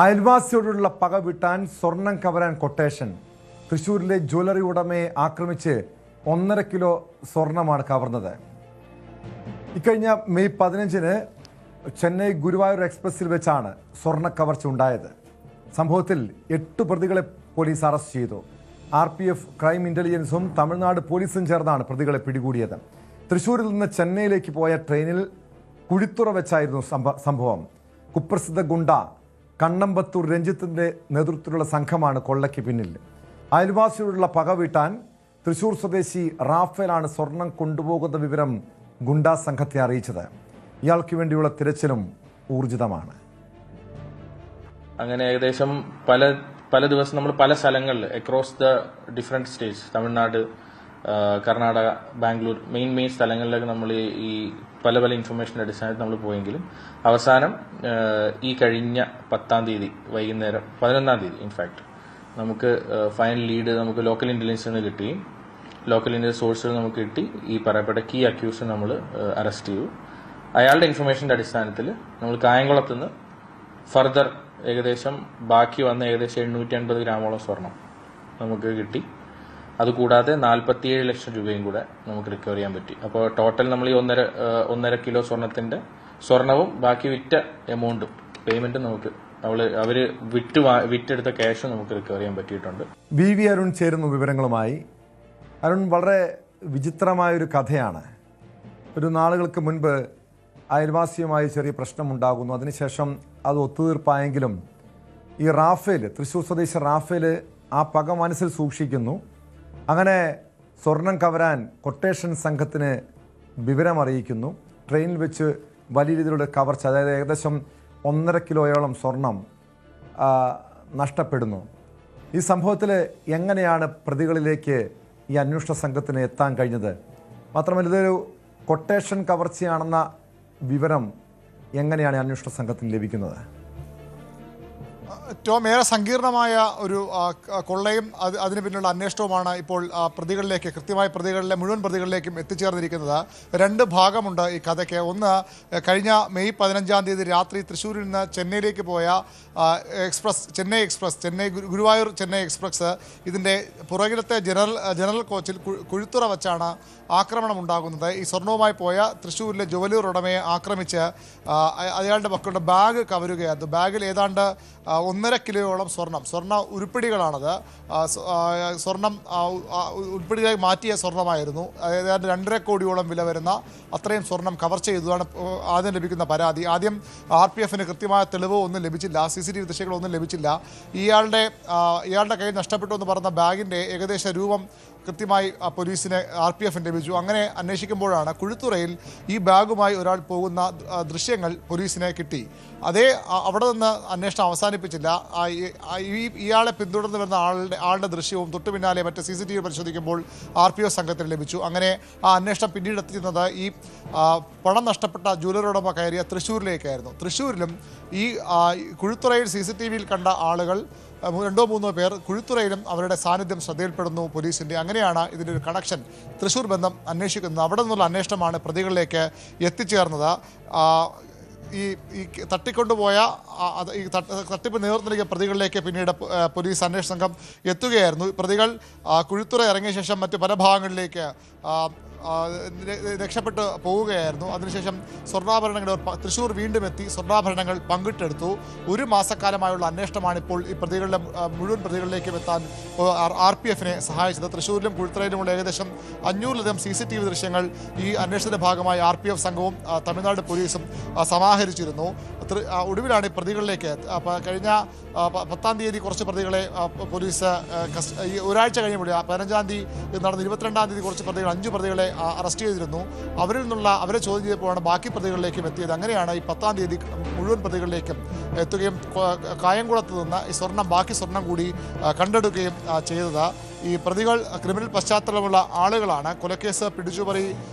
അയൽവാസിയോടുള്ള പക വിട്ടാൻ സ്വർണം കവരാൻ കൊട്ടേഷൻ. തൃശ്ശൂരിലെ ജ്വല്ലറി ഉടമയെ ആക്രമിച്ച് 1.5 കിലോ സ്വർണമാണ് കവർന്നത്. ഇക്കഴിഞ്ഞ മെയ് 15-ന് ചെന്നൈ ഗുരുവായൂർ എക്സ്പ്രസിൽ വെച്ചാണ് സ്വർണ്ണ കവർച്ച ഉണ്ടായത്. സംഭവത്തിൽ 8 പ്രതികളെ പോലീസ് അറസ്റ്റ് ചെയ്തു. RPF, ക്രൈം ഇന്റലിജൻസും തമിഴ്നാട് പോലീസും ചേർന്നാണ് പ്രതികളെ പിടികൂടിയത്. തൃശ്ശൂരിൽ നിന്ന് ചെന്നൈയിലേക്ക് പോയ ട്രെയിനിൽ കുഴിത്തുറ വെച്ചായിരുന്നു സംഭവം. കുപ്രസിദ്ധ ഗുണ്ട കണ്ണമ്പത്തൂർ രഞ്ജിത്തിന്റെ നേതൃത്വത്തിലുള്ള സംഘമാണ് കൊള്ളയ്ക്ക് പിന്നിൽ. അയൽവാസിയോടുള്ള പക വീട്ടാൻ തൃശ്ശൂർ സ്വദേശി റാഫേലാണ് സ്വർണം കൊണ്ടുപോകുന്ന വിവരം ഗുണ്ടാ സംഘത്തെ അറിയിച്ചത്. ഇയാൾക്ക് വേണ്ടിയുള്ള തിരച്ചിലും ഊർജിതമാണ്. അങ്ങനെ ഏകദേശം പല ദിവസം നമ്മൾ പല സ്ഥലങ്ങളിൽ across the different States, Tamil Nadu, Karnataka, Bangalore, main സ്ഥലങ്ങളിലൊക്കെ നമ്മൾ ഈ പല ഇൻഫർമേഷൻ്റെ അടിസ്ഥാനത്തിൽ നമ്മൾ പോയെങ്കിലും അവസാനം ഈ കഴിഞ്ഞ 10-ാം തീയതി വൈകുന്നേരം 11-ാം തീയതി ഇൻഫാക്ട് നമുക്ക് ഫൈനൽ ലീഡ് നമുക്ക് ലോക്കൽ ഇന്റലിജൻസിൽ നിന്ന് കിട്ടുകയും ലോക്കൽ ഇന്റലിജൻസ് സോഴ്സുകൾ നമുക്ക് കിട്ടി. ഈ പറയപ്പെട്ട കീ അക്യൂസിനെ നമ്മൾ അറസ്റ്റ് ചെയ്തു. അയാളുടെ ഇൻഫർമേഷന്റെ അടിസ്ഥാനത്തിൽ നമ്മൾ കായംകുളത്ത് നിന്ന് ഫർദർ ഏകദേശം ബാക്കി വന്ന ഏകദേശം 850 ഗ്രാമോളം സ്വർണം നമുക്ക് കിട്ടി. അതുകൂടാതെ 47 ലക്ഷം രൂപയും കൂടെ നമുക്ക് റിക്കവർ ചെയ്യാൻ പറ്റി. അപ്പോൾ ടോട്ടൽ നമ്മൾ ഈ 1.5 കിലോ സ്വർണവും ബാക്കി വിറ്റ എമൗണ്ടും പേയ്മെന്റും നമുക്ക് അവര് വിറ്റെടുത്ത ക്യാഷും നമുക്ക് റിക്കവർ ചെയ്യാൻ പറ്റിയിട്ടുണ്ട്. VV അരുൺ ചേരുന്നു വിവരങ്ങളുമായി. അരുൺ, വളരെ വിചിത്രമായൊരു കഥയാണ്. ഒരു നാളുകൾക്ക് മുൻപ് അയൽവാസിയുമായി ചെറിയ പ്രശ്നമുണ്ടാകുന്നു. അതിനുശേഷം അത് ഒത്തുതീർപ്പായെങ്കിലും ഈ റാഫേൽ, തൃശ്ശൂർ സ്വദേശി റാഫേൽ ആ പക മനസ്സിൽ സൂക്ഷിക്കുന്നു. അങ്ങനെ സ്വർണം കവരാൻ കൊട്ടേഷൻ സംഘത്തിന് വിവരമറിയിക്കുന്നു. ട്രെയിനിൽ വെച്ച് വലിയ രീതിയിലുള്ള കവർച്ച, അതായത് ഏകദേശം 1.5 കിലോയോളം സ്വർണം നഷ്ടപ്പെടുന്നു. ഈ സംഭവത്തിൽ എങ്ങനെയാണ് പ്രതികളിലേക്ക് ഈ അന്വേഷണ സംഘത്തിന് എത്താൻ കഴിഞ്ഞത്? മാത്രമല്ല, ഇതൊരു കൊട്ടേഷൻ കവർച്ചയാണെന്ന വിവരം എങ്ങനെയാണ് അന്വേഷണ സംഘത്തിന് ലഭിക്കുന്നത്? ഏറ്റവും ഏറെ സങ്കീർണമായ ഒരു കൊള്ളയും അതിന് പിന്നിലുള്ള അന്വേഷണവുമാണ് ഇപ്പോൾ പ്രതികളിലേക്ക്, കൃത്യമായ മുഴുവൻ പ്രതികളിലേക്കും എത്തിച്ചേർന്നിരിക്കുന്നത്. 2 ഭാഗമുണ്ട് ഈ കഥയ്ക്ക്. ഒന്ന്, കഴിഞ്ഞ മെയ് 15-ാം തീയതി രാത്രി തൃശ്ശൂരിൽ നിന്ന് ചെന്നൈയിലേക്ക് പോയ ചെന്നൈ ഗുരുവായൂർ ചെന്നൈ എക്സ്പ്രസ്, ഇതിൻ്റെ പുറകിലത്തെ ജനറൽ കോച്ചിൽ കുഴിത്തുറ വച്ചാണ് ആക്രമണം ഉണ്ടാകുന്നത്. ഈ സ്വർണവുമായി പോയ തൃശ്ശൂരിലെ ജ്വല്ലറി ഉടമയെ ആക്രമിച്ച് അയാളുടെ മക്കളുടെ ബാഗ് കവരുകയായിരുന്നു. ബാഗിൽ ഏതാണ്ട് 1.5 കിലോയോളം സ്വർണ്ണ ഉരുപ്പിടികളാണത്. സ്വർണം ഉരുപ്പിടികളായി മാറ്റിയ സ്വർണ്ണമായിരുന്നു. ഏതാണ്ട് 2.5 കോടിയോളം വില വരുന്ന അത്രയും സ്വർണം കവർച്ച ചെയ്തതാണ് ആദ്യം ലഭിക്കുന്ന പരാതി. ആദ്യം RPFന് കൃത്യമായ തെളിവോ ഒന്നും ലഭിച്ചില്ല, CCTV ദൃശ്യങ്ങളൊന്നും ലഭിച്ചില്ല. ഇയാളുടെ കയ്യിൽ നഷ്ടപ്പെട്ടു എന്ന് പറഞ്ഞ ബാഗിൻ്റെ ഏകദേശ രൂപം കൃത്യമായി പോലീസിന് RPF ലഭിച്ചു. അങ്ങനെ അന്വേഷിക്കുമ്പോഴാണ് കുഴിത്തുറയിൽ ഈ ബാഗുമായി ഒരാൾ പോകുന്ന ദൃശ്യങ്ങൾ പോലീസിനെ കിട്ടി. അവിടെ നിന്ന് അന്വേഷണം അവസാനിപ്പിച്ചില്ല. ഇയാളെ പിന്തുടർന്ന് വരുന്ന ആളുടെ ദൃശ്യവും തൊട്ടു പിന്നാലെ മറ്റ് CCTV പരിശോധിക്കുമ്പോൾ RPF സംഘത്തിന് ലഭിച്ചു. അങ്ങനെ ആ അന്വേഷണം പിന്നീട് എത്തിക്കുന്നത് ഈ പണം നഷ്ടപ്പെട്ട ജ്വല്ലറി ഉടമ കയറിയ തൃശ്ശൂരിലേക്കായിരുന്നു. തൃശ്ശൂരിലും ഈ കുഴിത്തുറയിൽ CCTVയിൽ കണ്ട ആളുകൾ 2-3 പേർ കുഴിത്തുറയിലും അവരുടെ സാന്നിധ്യം ശ്രദ്ധയിൽപ്പെടുന്നു പോലീസിൻ്റെ. അങ്ങനെയാണ് ഇതിൻ്റെ ഒരു കണക്ഷൻ, തൃശ്ശൂർ ബന്ധം അന്വേഷിക്കുന്നത്. അവിടെ നിന്നുള്ള അന്വേഷണമാണ് പ്രതികളിലേക്ക് എത്തിച്ചേർന്നത്. ഈ തട്ടിക്കൊണ്ടുപോയ ഈ തട്ടിപ്പ് നേതൃത്വം നൽകിയ പ്രതികളിലേക്ക് പിന്നീട് പോലീസ് അന്വേഷണ സംഘം എത്തുകയായിരുന്നു. പ്രതികൾ കുഴിത്തുറ ഇറങ്ങിയ ശേഷം മറ്റ് പല ഭാഗങ്ങളിലേക്ക് രക്ഷപ്പെട്ട് പോവുകയായിരുന്നു. അതിനുശേഷം സ്വർണ്ണാഭരണങ്ങൾ തൃശ്ശൂർ വീണ്ടും എത്തി സ്വർണ്ണാഭരണങ്ങൾ പങ്കിട്ടെടുത്തു. 1 മാസക്കാലമായുള്ള അന്വേഷണമാണ് ഇപ്പോൾ ഈ മുഴുവൻ പ്രതികളിലേക്കും എത്താൻ RPFനെ സഹായിച്ചത്. തൃശ്ശൂരിലും കുഴിത്തുറയിലുമുള്ള ഏകദേശം 500-ലധികം CCTV ദൃശ്യങ്ങൾ ഈ അന്വേഷണത്തിന്റെ ഭാഗമായി RPF സംഘവും തമിഴ്നാട് പോലീസും സമാഹരിച്ചിരുന്നു. ഒടുവിലാണ് ഈ പ്രതികളിലേക്ക് കഴിഞ്ഞ 10-ാം തീയതി കുറച്ച് പ്രതികളെ പോലീസ് ഈ ഒരാഴ്ച കഴിയുമ്പോൾ 15-ാം തീയതി നടന്ന 22-ാം തീയതി കുറച്ച് പ്രതികൾ 5 പ്രതികളെ അറസ്റ്റ് ചെയ്തിരുന്നു. അവരെ ചോദ്യം ചെയ്തപ്പോഴാണ് ബാക്കി പ്രതികളിലേക്കും എത്തിയത്. അങ്ങനെയാണ് ഈ 10-ാം തീയതി മുഴുവൻ പ്രതികളിലേക്കും എത്തുകയും കായംകുളത്ത് നിന്ന് ഈ ബാക്കി സ്വർണം കൂടി കണ്ടെടുക്കുകയും ചെയ്തത്. ഈ പ്രതികൾ ക്രിമിനൽ പശ്ചാത്തലമുള്ള ആളുകളാണ്. കൊലക്കേസ്, പിടിച്ചുപറി,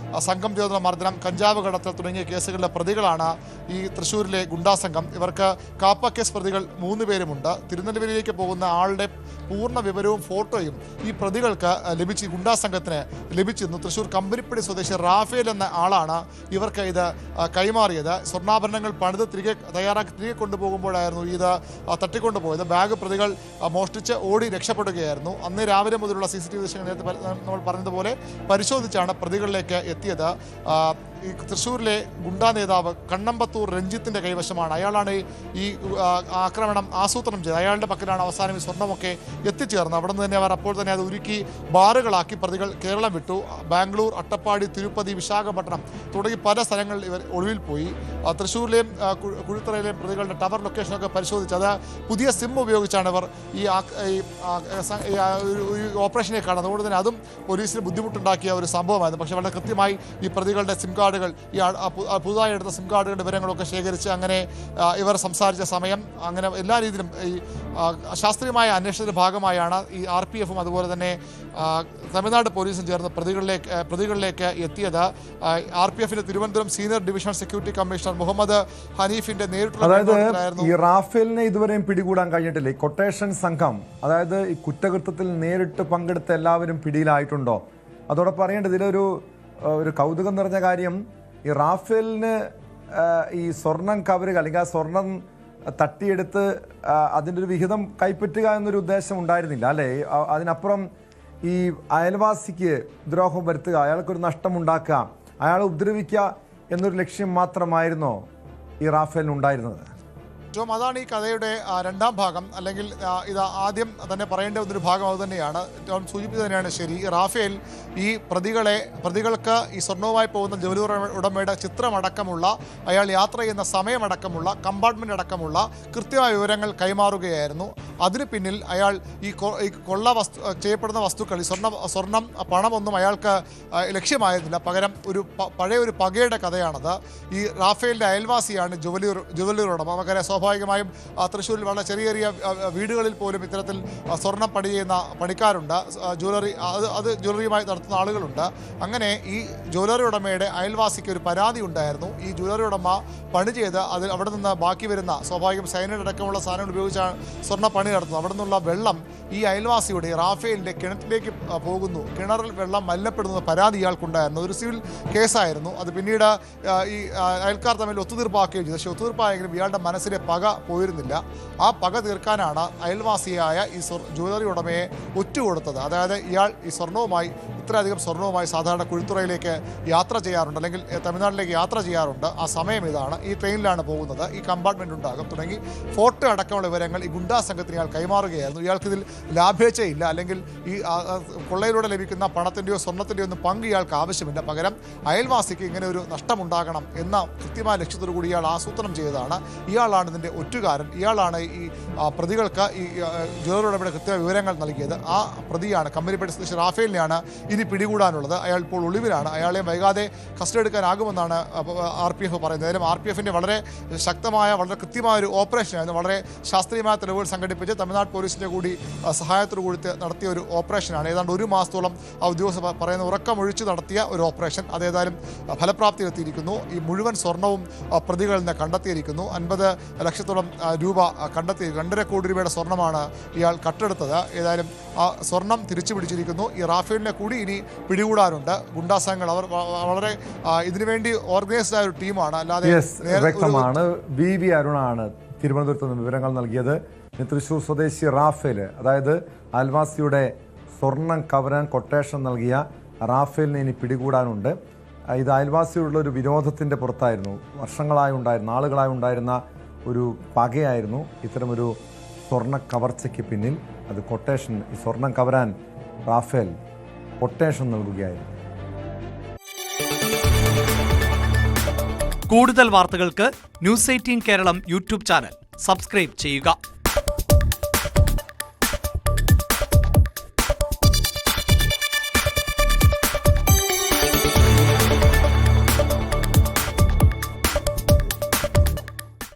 സംഘം ചേർന്ന മർദ്ദനം, കഞ്ചാവ് കടത്തൽ തുടങ്ങിയ കേസുകളിലെ പ്രതികളാണ് ഈ തൃശ്ശൂരിലെ ഗുണ്ടാസംഘം. ഇവർക്ക് കാപ്പ കേസ് പ്രതികൾ 3 പേരുമുണ്ട്. തിരുനെല്വേലിയിലേക്ക് പോകുന്ന ആളുടെ പൂർണ്ണ വിവരവും ഫോട്ടോയും ഈ പ്രതികൾക്ക് ലഭിച്ച് ഗുണ്ടാസംഘത്തിന് ലഭിച്ചിരുന്നു. തൃശ്ശൂർ കമ്പനിപ്പടി സ്വദേശി റാഫേൽ എന്ന ആളാണ് ഇവർക്ക് ഇത് കൈമാറിയത്. സ്വർണ്ണാഭരണങ്ങൾ പണിത് തിരികെ കൊണ്ടുപോകുമ്പോഴായിരുന്നു ഇത് തട്ടിക്കൊണ്ടുപോയത്. ബാഗ് പ്രതികൾ മോഷ്ടിച്ച് ഓടി രക്ഷപ്പെടുകയായിരുന്നു. അന്ന് രാവിലെ മുതലുള്ള CCTV ദൃശ്യങ്ങൾ നേരത്തെ നമ്മൾ പറഞ്ഞതുപോലെ പരിശോധിച്ചാണ് പ്രതികളിലേക്ക് എത്തിയത്. ഈ തൃശ്ശൂരിലെ ഗുണ്ടാ നേതാവ് കണ്ണമ്പത്തൂർ രഞ്ജിത്തിൻ്റെ കൈവശമാണ്. അയാളാണ് ഈ ആക്രമണം ആസൂത്രണം ചെയ്തത്. അയാളുടെ പക്കലാണ് അവസാനം ഈ സ്വർണ്ണമൊക്കെ എത്തിച്ചേർന്നത്. അവിടെ നിന്ന് തന്നെ അവർ അപ്പോൾ തന്നെ അത് ഉരുക്കി ബാറുകളാക്കി പ്രതികൾ കേരളം വിട്ടു. ബാംഗ്ലൂർ, അട്ടപ്പാടി, തിരുപ്പതി, വിശാഖപട്ടണം തുടങ്ങി പല സ്ഥലങ്ങളിൽ ഇവർ ഒളിവിൽ പോയി. തൃശ്ശൂരിലെയും കുഴിത്തറയിലെയും പ്രതികളുടെ ടവർ ലൊക്കേഷനൊക്കെ പരിശോധിച്ച് അത് പുതിയ സിം ഉപയോഗിച്ചാണ് ഇവർ ഈ ഓപ്പറേഷനെ കാണുന്നത്. അതുകൊണ്ട് തന്നെ അതും പോലീസിന് ബുദ്ധിമുട്ടുണ്ടാക്കിയ ഒരു സംഭവമായിരുന്നു. പക്ഷേ വളരെ കൃത്യമായി ഈ പ്രതികളുടെ സിം കാർഡുകൾ, ഈ പുതുതായി എടുത്ത സിം കാർഡുകളുടെ വിവരങ്ങളൊക്കെ ശേഖരിച്ച് അങ്ങനെ ഇവർ സംസാരിച്ച സമയം, അങ്ങനെ എല്ലാ രീതിയിലും ഈ ശാസ്ത്രീയമായ അന്വേഷണത്തിന്റെ ഭാഗമായാണ് ഈ RPFും അതുപോലെ തന്നെ തമിഴ്നാട് പോലീസും ചേർന്ന് പ്രതികളിലേക്ക് എത്തിയത്. RPFിന്റെ Thiruvananthapuram senior divisional security commissioner Muhammad ഹനീഫിന്റെ നേരിട്ടുള്ള അതായത് ഈ റാഫേലിനെ ഇതുവരെയും പിടികൂടാൻ കഴിഞ്ഞിട്ടില്ല. ഈ കൊട്ടേഷൻ സംഘം, അതായത് ഈ കുറ്റകൃത്യത്തിൽ നേരിട്ട് പങ്കെടുത്ത എല്ലാവരും പിടിയിലായിട്ടുണ്ടോ? അതോടൊപ്പം അറിയേണ്ടത് ഇതിലൊരു കൗതുകം നിറഞ്ഞ കാര്യം, ഈ റാഫേലിന് ഈ സ്വർണം കവരുക അല്ലെങ്കിൽ ആ സ്വർണം തട്ടിയെടുത്ത് അതിൻ്റെ ഒരു വിഹിതം കൈപ്പറ്റുക എന്നൊരു ഉദ്ദേശം ഉണ്ടായിരുന്നില്ല അല്ലേ? അതിനപ്പുറം ഈ അയൽവാസിക്ക് ദ്രോഹം വരുത്തുക, അയാൾക്കൊരു നഷ്ടമുണ്ടാക്കുക, അയാളെ ഉപദ്രവിക്കുക എന്നൊരു ലക്ഷ്യം മാത്രമായിരുന്നോ ഈ റാഫേലിനുണ്ടായിരുന്നത്? അതാണ് ഈ കഥയുടെ രണ്ടാം ഭാഗം. അല്ലെങ്കിൽ ഇത് ആദ്യം തന്നെ പറയേണ്ട ഒരു ഭാഗം അത് തന്നെയാണ്. സൂചിപ്പിച്ചത് തന്നെയാണ് ശരി. റാഫേൽ ഈ പ്രതികൾക്ക് ഈ സ്വർണ്ണവുമായി പോകുന്ന ജവലൂർ ഉടമയുടെ ചിത്രമടക്കമുള്ള, അയാൾ യാത്ര ചെയ്യുന്ന സമയമടക്കമുള്ള, കമ്പാർട്ട്മെൻ്റ് അടക്കമുള്ള കൃത്യമായ വിവരങ്ങൾ കൈമാറുകയായിരുന്നു. അതിന് പിന്നിൽ അയാൾ ഈ ചെയ്യപ്പെടുന്ന വസ്തുക്കൾ, ഈ സ്വർണം പണമൊന്നും അയാൾക്ക് ലക്ഷ്യമായിരുന്നില്ല. പകരം പഴയ ഒരു പകയുടെ കഥയാണത്. ഈ റാഫേലിൻ്റെ അയൽവാസിയാണ് ജുവലൂർ ഉടമ. നമുക്കറിയാം, സ്വാഭാവികമായും തൃശ്ശൂരിൽ വളരെ ചെറിയ ചെറിയ വീടുകളിൽ പോലും ഇത്തരത്തിൽ സ്വർണം പണി ചെയ്യുന്ന പണിക്കാരുണ്ട്. ജ്വല്ലറിയുമായി നടത്തുന്ന ആളുകളുണ്ട്. അങ്ങനെ ഈ ജ്വല്ലറി ഉടമയുടെ അയൽവാസിക്ക് ഒരു പരാതി ഉണ്ടായിരുന്നു. ഈ ജ്വല്ലറി ഉടമ പണി ചെയ്ത് അവിടെ നിന്ന് ബാക്കി വരുന്ന, സ്വാഭാവികം സൈനൈഡ് അടക്കമുള്ള സാധനങ്ങൾ ഉപയോഗിച്ചാണ് സ്വർണ്ണ പണി നടത്തുന്നത്. അവിടെ നിന്നുള്ള വെള്ളം ഈ അയൽവാസിയുടെ റാഫേലിൻ്റെ കിണറ്റിലേക്ക് പോകുന്നു, കിണറിൽ വെള്ളം മലിനപ്പെടുന്ന പരാതി ഇയാൾക്കുണ്ടായിരുന്നു. ഒരു സിവിൽ കേസായിരുന്നു. അത് പിന്നീട് ഈ അയൽക്കാർ തമ്മിൽ ഒത്തുതീർപ്പാക്കുകയും ചെയ്തു. പക്ഷേ ഒത്തുതീർപ്പായെങ്കിലും ഇയാളുടെ മനസ്സിലെ പക പോയിരുന്നില്ല. ആ പക തീർക്കാനാണ് അയൽവാസിയായ ഈ ജ്വല്ലറി ഉടമയെ ഒറ്റുകൊടുത്തത്. അതായത് ഇയാൾ ഈ ഇത്രയധികം സ്വർണവുമായി സാധാരണ കുഴിത്തുറയിലേക്ക് യാത്ര ചെയ്യാറുണ്ട്, അല്ലെങ്കിൽ തമിഴ്നാട്ടിലേക്ക് യാത്ര ചെയ്യാറുണ്ട്. ആ സമയം ഇതാണ്. ഈ ട്രെയിനിലാണ് പോകുന്നത്, ഈ കമ്പാർട്ട്മെൻറ്റ് ഉണ്ടാകും തുടങ്ങി ഫോട്ടോ അടക്കമുള്ള വിവരങ്ങൾ ഈ ഗുണ്ടാ സംഘത്തിന് ഇയാൾ കൈമാറുകയായിരുന്നു. ഇയാൾക്കിതിൽ ലാഭേച്ഛയില്ല, അല്ലെങ്കിൽ ഈ കൊള്ളയിലൂടെ ലഭിക്കുന്ന പണത്തിൻ്റെയോ സ്വർണ്ണത്തിൻ്റെയോ ഒന്നും പങ്ക് ഇയാൾക്ക് ആവശ്യമില്ല. പകരം അയൽവാസിക്ക് ഇങ്ങനെ ഒരു നഷ്ടമുണ്ടാകണം എന്ന കൃത്യമായ ലക്ഷ്യത്തോടു കൂടി ഇയാൾ ആസൂത്രണം ചെയ്തതാണ്. ഇയാളാണ് ഇതിൻ്റെ ഒറ്റുകാരൻ. ഇയാളാണ് ഈ പ്രതികൾക്ക് ഈ ജ്വല്ലറി ഉടമയുടെ കൃത്യമായ വിവരങ്ങൾ നൽകിയത്. ആ പ്രതിയാണ്, കമ്പനിപ്പടി സ്വദേശി റാഫേലിനെയാണ് ഇനി പിടികൂടാനുള്ളത്. അയാൾ ഇപ്പോൾ ഒളിവിലാണ്. അയാളെ വൈകാതെ കസ്റ്റഡി എടുക്കാനാകുമെന്നാണ് RPF പറയുന്നത്. ഏതായാലും RPFിൻ്റെ വളരെ ശക്തമായ, വളരെ കൃത്യമായ ഒരു ഓപ്പറേഷനായിരുന്നു. വളരെ ശാസ്ത്രീയമായ തെളിവുകൾ സംഘടിപ്പിച്ച് തമിഴ്നാട് പോലീസിൻ്റെ കൂടി സഹായത്തോടു കൂടി നടത്തിയ ഒരു ഓപ്പറേഷനാണ്. ഏതാണ്ട് 1 മാസത്തോളം ഉദ്യോഗസ്ഥർ പറയുന്ന ഉറക്കമൊഴിച്ച് നടത്തിയ ഒരു ഓപ്പറേഷൻ. അതേതായാലും ഫലപ്രാപ്തിയിലെത്തിയിരിക്കുന്നു. ഈ മുഴുവൻ സ്വർണവും പ്രതികളിൽ നിന്ന് കണ്ടെത്തിയിരിക്കുന്നു. 50 ലക്ഷത്തോളം രൂപ കണ്ടെത്തി. 2.5 കോടി രൂപയുടെ സ്വർണ്ണമാണ് ഇയാൾ കട്ടെടുത്തത്. ഏതായാലും ആ സ്വർണം തിരിച്ചു പിടിച്ചിരിക്കുന്നു. ഈ റാഫേലിനെ കൂടി ഇനി പിടികൂടാനുണ്ട്. ഗുണ്ടാസംഘങ്ങൾ അവർ വളരെ ഇതിനുവേണ്ടി ഓർഗനൈസ്ഡ് ആയ ഒരു ടീമാണ്. അല്ലാതെ വ്യക്തമാണ്. VV അരുണാണ് തിരുവനന്തപുരത്ത് നിന്ന് വിവരങ്ങൾ നൽകിയത്. തൃശ്ശൂർ സ്വദേശി റാഫേൽ, അതായത് അയൽവാസിയുടെ സ്വർണം കവരാൻ കൊട്ടേഷൻ നൽകിയ റാഫേലിനെ ഇനി പിടികൂടാനുണ്ട്. ഇത് അയൽവാസിയോടുള്ള ഒരു വിരോധത്തിൻ്റെ പുറത്തായിരുന്നു. നാളുകളായി ഉണ്ടായിരുന്ന ഒരു പകയായിരുന്നു ഇത്തരമൊരു സ്വർണ്ണ കവർച്ചയ്ക്ക് പിന്നിൽ. അത് കൊട്ടേഷൻ, ഈ സ്വർണം കവരാൻ റാഫേൽ കൊട്ടേഷൻ നൽകുകയായിരുന്നു. കൂടുതൽ വാർത്തകൾക്ക് News 18 Keralam YouTube channel subscribe ചെയ്യുക.